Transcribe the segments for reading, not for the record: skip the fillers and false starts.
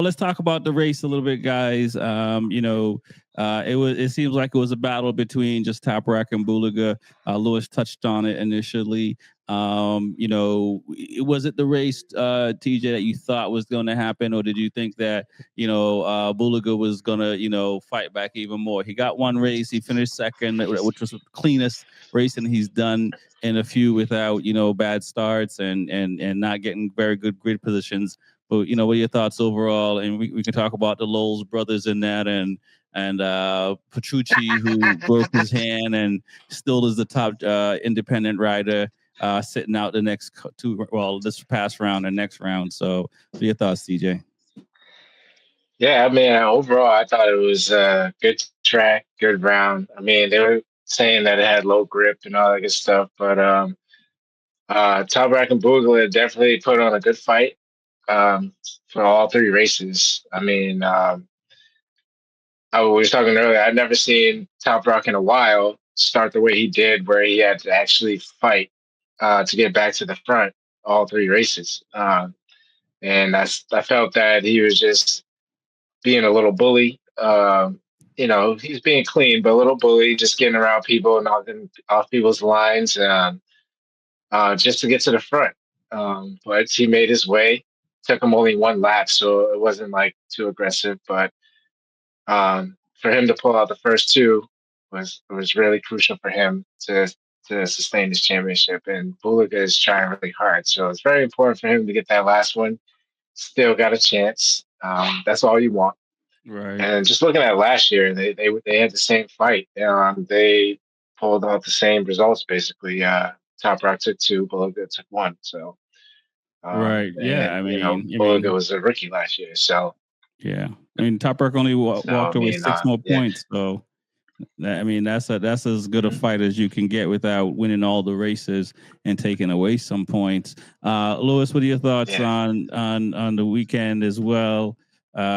Let's talk about the race a little bit, guys. It seems like it was a battle between just Toprak and Bulaga. Lewis touched on it initially. Was it the race, TJ, that you thought was going to happen, or did you think that Bulaga was going to fight back even more? He got one race, he finished second, which was the cleanest racing he's done in a few without bad starts and not getting very good grid positions. But what are your thoughts overall? And we can talk about the Lowell brothers in that, and Petrucci, who broke his hand and still is the top independent rider, sitting out the next this past round and next round. So, what are your thoughts, CJ? Yeah, I mean, overall, I thought it was a good track, good round. I mean, they were saying that it had low grip and all that good stuff, but Toprak and Boogla definitely put on a good fight for all three races. I mean, I was talking earlier. I'd never seen Toprak in a while start the way he did, where he had to actually fight to get back to the front all three races. And I felt that he was just being a little bully. He's being clean, but a little bully, just getting around people and knocking off people's lines just to get to the front. But he made his way. Took him only one lap, so it wasn't like too aggressive. But for him to pull out the first two was really crucial for him to sustain this championship. And Bulaga is trying really hard, so it's very important for him to get that last one. Still got a chance. That's all you want. Right. And just looking at last year, they had the same fight. They pulled out the same results basically. Toprak took two, Bulaga took one. So right. Yeah. Bulaga was a rookie last year. So yeah. I mean, Toprak only walked away 6 more points. So that's as good a fight as you can get without winning all the races and taking away some points. Lewis, what are your thoughts on the weekend as well? It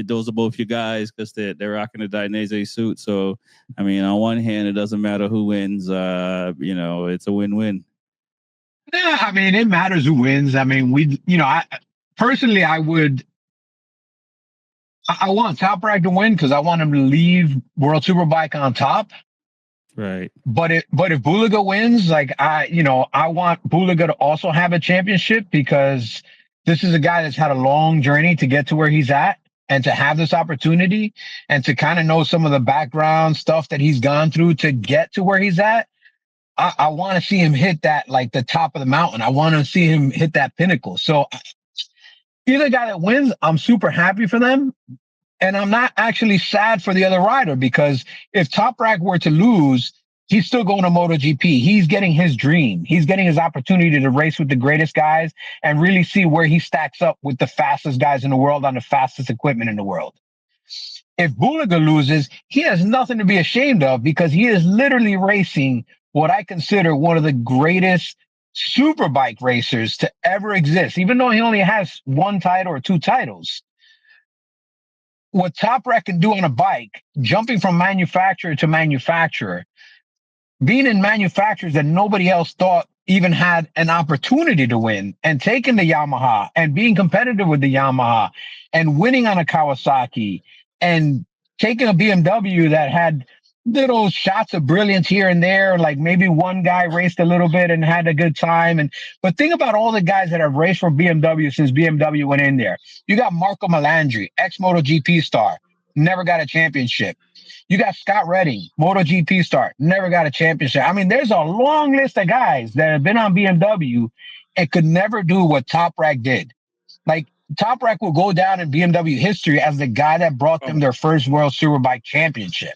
those are both you guys because they're rocking the Dainese suit. So I mean, on one hand, it doesn't matter who wins. It's a win-win. Yeah, I mean, it matters who wins. I mean, I personally, I want Toprak to win because I want him to leave World Superbike on top. Right. But if Bulaga wins, I want Bulaga to also have a championship because this is a guy that's had a long journey to get to where he's at and to have this opportunity and to kind of know some of the background stuff that he's gone through to get to where he's at. I want to see him hit that, like the top of the mountain. I want to see him hit that pinnacle. So either guy that wins, I'm super happy for them. And I'm not actually sad for the other rider because if Toprak were to lose, he's still going to MotoGP. He's getting his dream. He's getting his opportunity to race with the greatest guys and really see where he stacks up with the fastest guys in the world on the fastest equipment in the world. If Bulaga loses, he has nothing to be ashamed of because he is literally racing what I consider one of the greatest superbike racers to ever exist, even though he only has one title or two titles. What Toprak can do on a bike, jumping from manufacturer to manufacturer, being in manufacturers that nobody else thought even had an opportunity to win, and taking the Yamaha and being competitive with the Yamaha and winning on a Kawasaki and taking a BMW that had little shots of brilliance here and there, like maybe one guy raced a little bit and had a good time. But think about all the guys that have raced for BMW since BMW went in there. You got Marco Melandri, ex-MotoGP star, never got a championship. You got Scott Redding, MotoGP star, never got a championship. I mean, there's a long list of guys that have been on BMW and could never do what Toprak did. Like, Toprak will go down in BMW history as the guy that brought them their first World Superbike championship.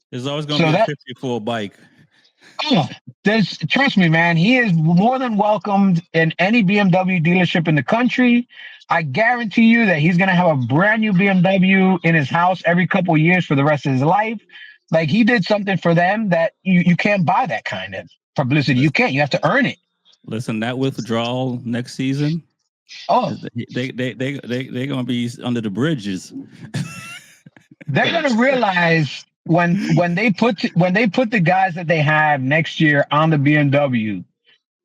There's always going to be a 54 bike. Trust me, man. He is more than welcomed in any BMW dealership in the country. I guarantee you that he's going to have a brand new BMW in his house every couple of years for the rest of his life. Like, he did something for them that you can't buy that kind of publicity. You can't. You have to earn it. Listen, that withdrawal next season. Oh, they're going to be under the bridges. They're going to realize when they put the guys that they have next year on the BMW,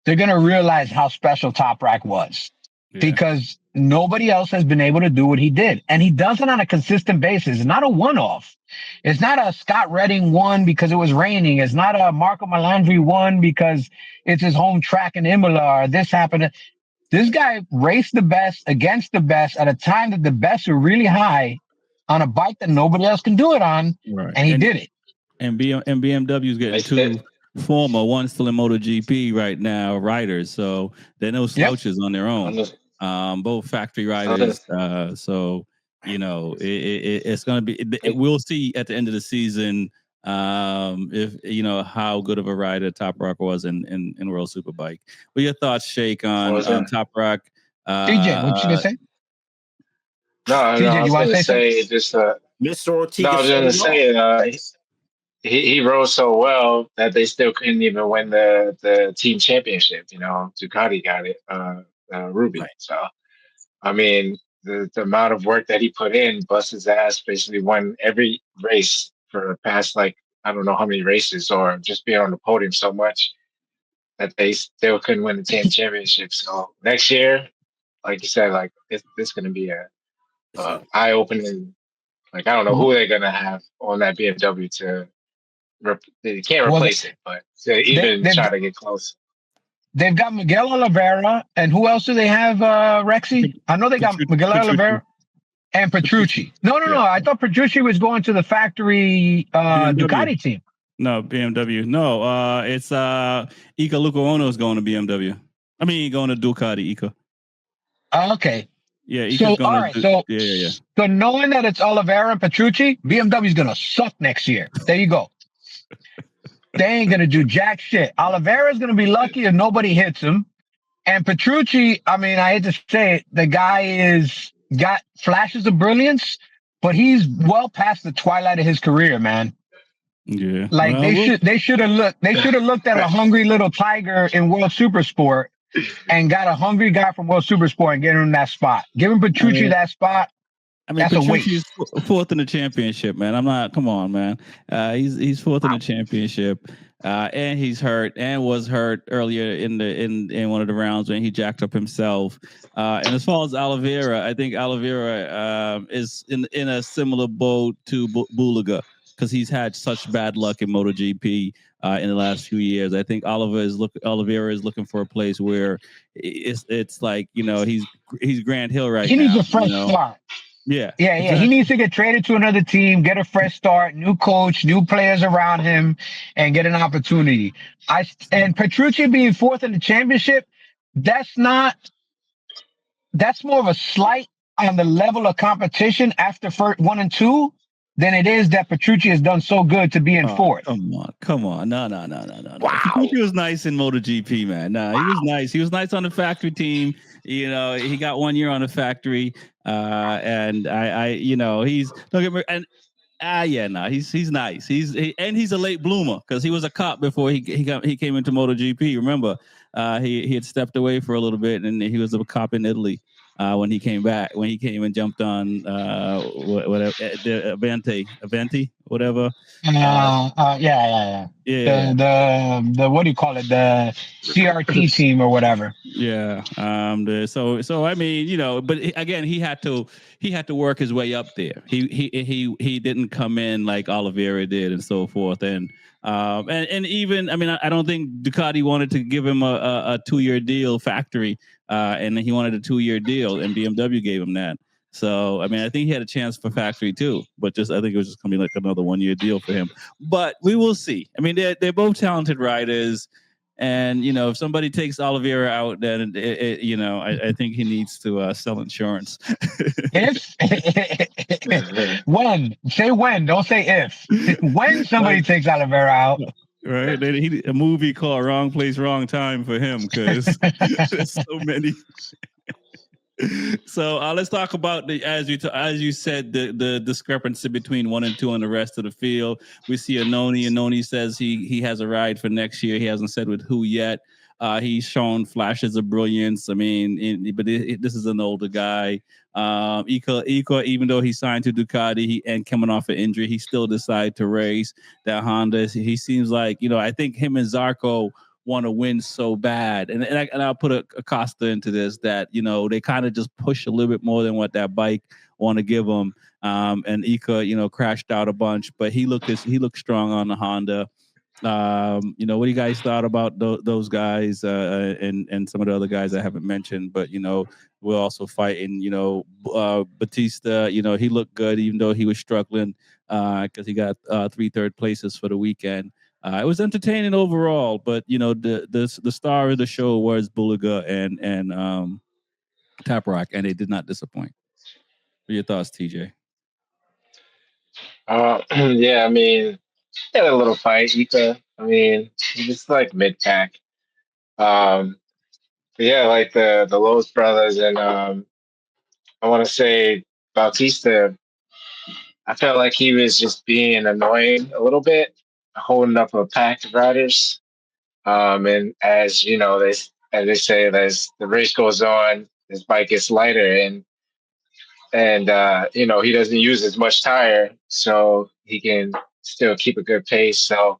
they're going to realize how special Toprak was. Yeah. Because nobody else has been able to do what he did. And he does it on a consistent basis. It's not a one-off. It's not a Scott Redding won because it was raining. It's not a Marco Melandri won because it's his home track in Imola or this happened. This guy raced the best against the best at a time that the best were really high on a bike that nobody else can do it on. Right. And he did it. And BMW's getting two former, one still in MotoGP right now, riders. So they're no slouches on their own. Both factory riders. So, it's going to be, we'll see at the end of the season if, how good of a rider Top Rock was in World Superbike. What are your thoughts, Shake, on Top Rock? DJ, what you going to say? No, I was going to say just Mr. Ortiz. No, I was going to say he rode so well that they still couldn't even win the team championship. Ducati got it, Ruby. Right. So, I mean, the amount of work that he put in, bust his ass, basically won every race for the past, I don't know how many races, or just being on the podium so much that they still couldn't win the team championship. So next year, like you said, it's going to be a eye-opening. I don't know who they're going to have on that BMW to. They can't replace it, but to even try to get close. They've got Miguel Oliveira, and who else do they have, Rexy? I know they got Miguel Oliveira and Petrucci. No. I thought Petrucci was going to the factory Ducati team. No, BMW. No, it's Ika Luca Ono is going to BMW. I mean, going to Ducati, Ika. Okay. Yeah, Ika's so, going all right, so, yeah. So knowing that it's Oliveira and Petrucci, BMW is going to suck next year. There you go. They ain't going to do jack shit. Oliveira's going to be lucky if nobody hits him. And Petrucci, I mean, I hate to say it, the guy got flashes of brilliance, but he's well past the twilight of his career, man. Yeah. They should have looked at a hungry little tiger in World Supersport and got a hungry guy from World Supersport and get him that spot. Giving Petrucci that spot. I mean, Petrucci's fourth in the championship, man. Come on, man. He's fourth in the championship, and he's hurt and was hurt earlier in one of the rounds when he jacked up himself. And as far as Oliveira, I think Oliveira is in a similar boat to Buliga because he's had such bad luck in MotoGP in the last few years. I think Oliveira is looking for a place where it's like he's Grant Hill right now. He needs a fresh start. Yeah. Exactly. He needs to get traded to another team, get a fresh start, new coach, new players around him, and get an opportunity. And Petrucci being fourth in the championship, that's more of a slight on the level of competition after first 1 and 2 than it is that Petrucci has done so good to be in fourth. Come on. No. Wow. Petrucci was nice in MotoGP, man. No, he was nice. He was nice on the factory team. He got 1 year on the factory. And he's don't get me he's nice. He's a late bloomer because he was a cop before he came into MotoGP. Remember, he had stepped away for a little bit and he was a cop in Italy. When he came and jumped on whatever the Avanti, whatever. Yeah. The what do you call it? The CRT team or whatever. Yeah. So I mean, but again, he had to work his way up there. He didn't come in like Oliveira did and so forth. And even, I mean, I don't think Ducati wanted to give him a 2-year deal factory. And then he wanted a 2-year deal, and BMW gave him that. So, I mean, I think he had a chance for factory too, but I think it was just going to be like another 1-year deal for him. But we will see. I mean, they're both talented riders, and if somebody takes Oliveira out, then I think he needs to sell insurance. When don't say if. When somebody takes Oliveira out. Right, a movie called "Wrong Place, Wrong Time" for him because there's so many. So let's talk about as you said the discrepancy between 1 and 2 and the rest of the field. We see Annoni. Annoni says he has a ride for next year. He hasn't said with who yet. He's shown flashes of brilliance. I mean, but this is an older guy. Ika, even though he signed to Ducati and coming off an injury, he still decided to race that Honda. He seems like, I think him and Zarco want to win so bad. And I'll put Acosta into this, that, you know, they kind of just push a little bit more than what that bike want to give them. And Ika, you know, crashed out a bunch, but he looked strong on the Honda. You know, what do you guys thought about those guys and some of the other guys I haven't mentioned? But, you know, we're also fighting, you know, Batista, you know, he looked good, even though he was struggling because he got 3 third places for the weekend. It was entertaining overall, but, you know, the star of the show was Bulaga and Tap Rock, and they did not disappoint. What are your thoughts, TJ? Yeah, I mean, had a little fight. Ika, I mean, just like mid pack. Um, but yeah, like the Lowe's brothers and I want to say Bautista. I felt like he was just being annoying a little bit, holding up a pack of riders. And as you know, as they say, as the race goes on, his bike gets lighter, and you know, he doesn't use as much tire, so he can still keep a good pace. So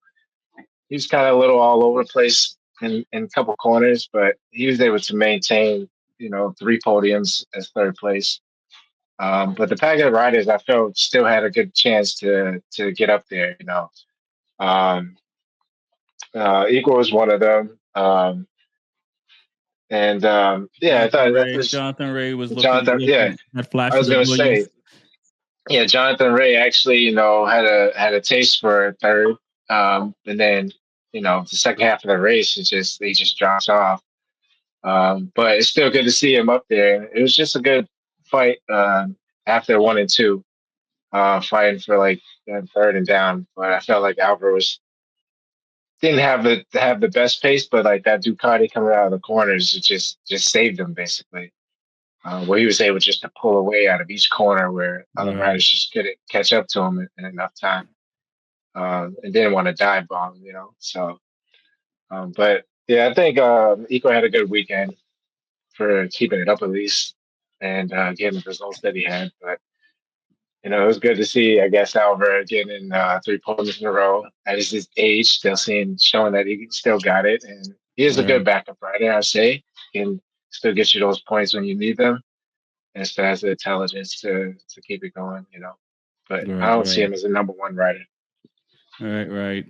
he was kind of a little all over the place in a couple corners, but he was able to maintain, you know, 3 podiums as third place. But the pack of riders, I felt, still had a good chance to get up there. You know, um, Equal was one of them, and yeah, I thought that was Jonathan Ray was Jonathan. Yeah, that flash I for was the gonna Williams. say, yeah, Jonathan Ray actually, you know, had a taste for third, and then, you know, the second half of the race, he just drops off. But it's still good to see him up there. It was just a good fight after 1 and 2, fighting for like third and down. But I felt like Alvaro didn't have the best pace, but like that Ducati coming out of the corners, it just saved him basically. Where he was able just to pull away out of each corner where other Right. riders just couldn't catch up to him in enough time. And didn't want to dive bomb, you know. So, but yeah, I think Eco had a good weekend for keeping it up at least, and getting the results that he had. But you know, it was good to see, I guess, Albert getting 3 podiums in a row at his age, showing that he still got it, and he is a Right. good backup rider. I say, can still get you those points when you need them, and still has the intelligence to keep it going. You know, but I don't see Right. him as a #1 rider. Right.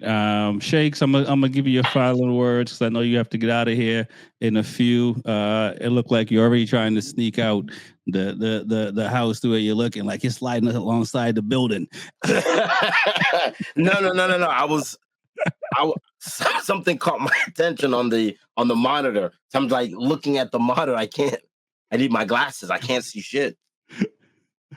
Shakes, I'm gonna give you your final words because I know you have to get out of here in a few. It looked like you're already trying to sneak out the house the way you're looking, like you're sliding alongside the building. No. Something caught my attention on the monitor. So I'm like looking at the monitor. I need my glasses. I can't see shit.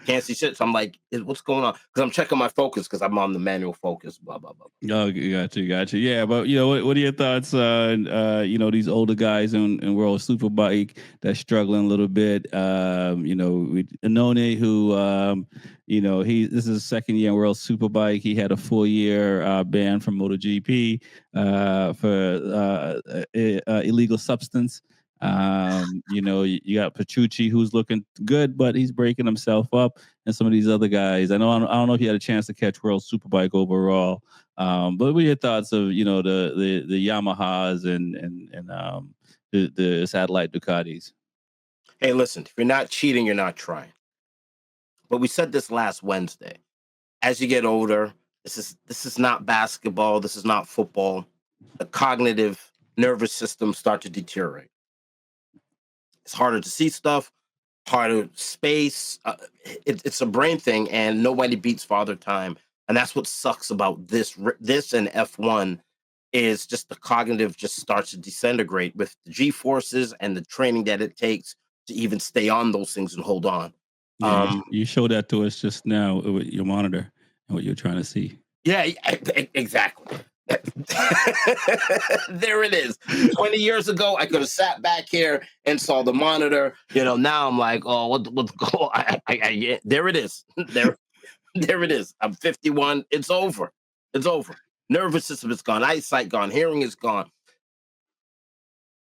So I'm like, what's going on? Because I'm checking my focus because I'm on the manual focus. Blah blah blah. Oh, got you. Yeah, but you know, what are your thoughts on you know, these older guys in World Superbike that's struggling a little bit? You know, with Anone, who you know, this is his second year in World Superbike. He had a 4-year ban from MotoGP for illegal substance. You know, you got Petrucci, who's looking good, but he's breaking himself up, and some of these other guys. I don't know if you had a chance to catch World Superbike overall. But what are your thoughts of, you know, the Yamahas and the satellite Ducatis? Hey, listen, if you're not cheating, you're not trying. But we said this last Wednesday. As you get older, this is not basketball. This is not football. The cognitive nervous system start to deteriorate. It's harder to see stuff, harder space. It's a brain thing, and nobody beats Father Time. And that's what sucks about this and F1 is just the cognitive just starts to disintegrate with the G forces and the training that it takes to even stay on those things and hold on. Yeah, you showed that to us just now with your monitor and what you're trying to see. Yeah, exactly. There it is. 20 years ago, I could have sat back here and saw the monitor. You know, now I'm like, oh, what's going on? There it is. There it is. I'm 51. It's over. Nervous system is gone. Eyesight gone. Hearing is gone.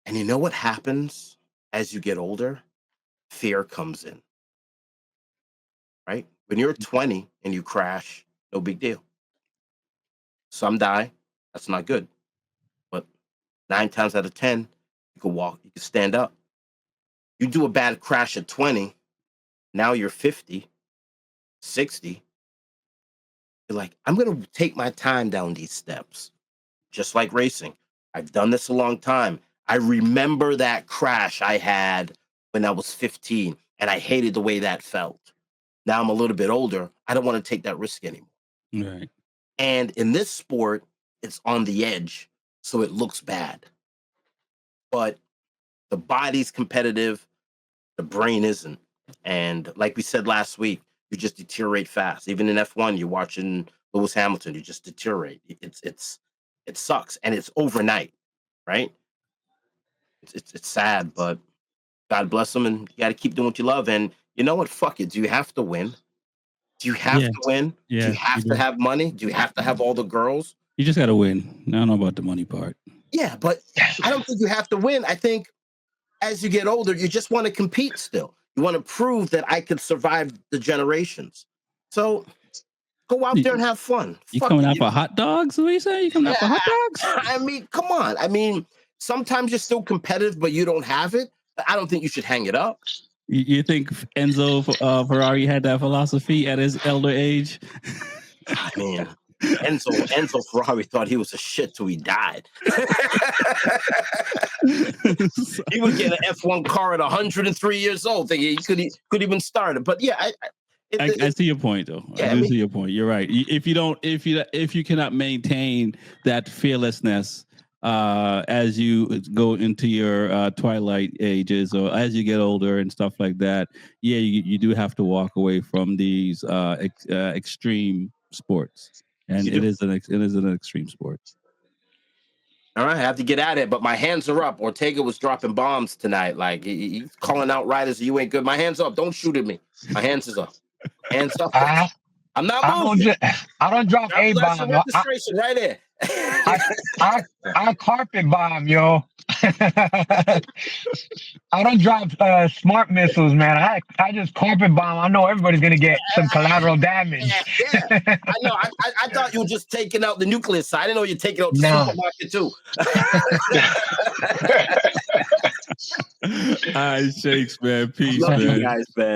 And you know what happens as you get older? Fear comes in. Right? When you're 20 and you crash, no big deal. Some die. That's not good. But 9 times out of 10, you can walk, you can stand up. You do a bad crash at 20, now you're 50, 60. You're like, I'm going to take my time down these steps, just like racing. I've done this a long time. I remember that crash I had when I was 15, and I hated the way that felt. Now I'm a little bit older. I don't want to take that risk anymore. Right. And in this sport, it's on the edge, so it looks bad. But the body's competitive, the brain isn't. And like we said last week, you just deteriorate fast. Even in F1, you're watching Lewis Hamilton, you just deteriorate. It sucks, and it's overnight, right? It's sad, but God bless them, and you got to keep doing what you love. And you know what? Fuck it. Do you have to win? Do you have to win? Yeah, do you have to have money? Do you have to have all the girls? You just got to win. I don't know about the money part. Yeah, but I don't think you have to win. I think as you get older, you just want to compete still. You want to prove that I could survive the generations. So go out there and have fun. You coming out for hot dogs? What are you saying? You coming out for hot dogs? I mean, come on. I mean, sometimes you're still competitive, but you don't have it. I don't think you should hang it up. You think Enzo Ferrari had that philosophy at his elder age? I mean, Enzo Ferrari thought he was a shit till he died. He would get an F1 car at 103 years old, thinking he could even start it. But yeah, I see your point, though. Yeah, I do see your point. You're right. If you cannot maintain that fearlessness as you go into your twilight ages or as you get older and stuff like that, yeah, you do have to walk away from these extreme sports, and it is an extreme sport. All right, I have to get at it, but my hands are up. Ortega was dropping bombs tonight, like he's calling out riders. You ain't good. My hands up. Don't shoot at me. My hands is up. Hands up. I'm not moving. I don't drop a bomb. Registration right there. I carpet bomb, yo. I don't drop smart missiles, man. I just carpet bomb. I know everybody's gonna get some collateral damage. Yeah. I know. I thought you were just taking out the nuclear side. I didn't know you're taking out the supermarket too. All right, Shakes, man. Peace, Love man. you guys, man.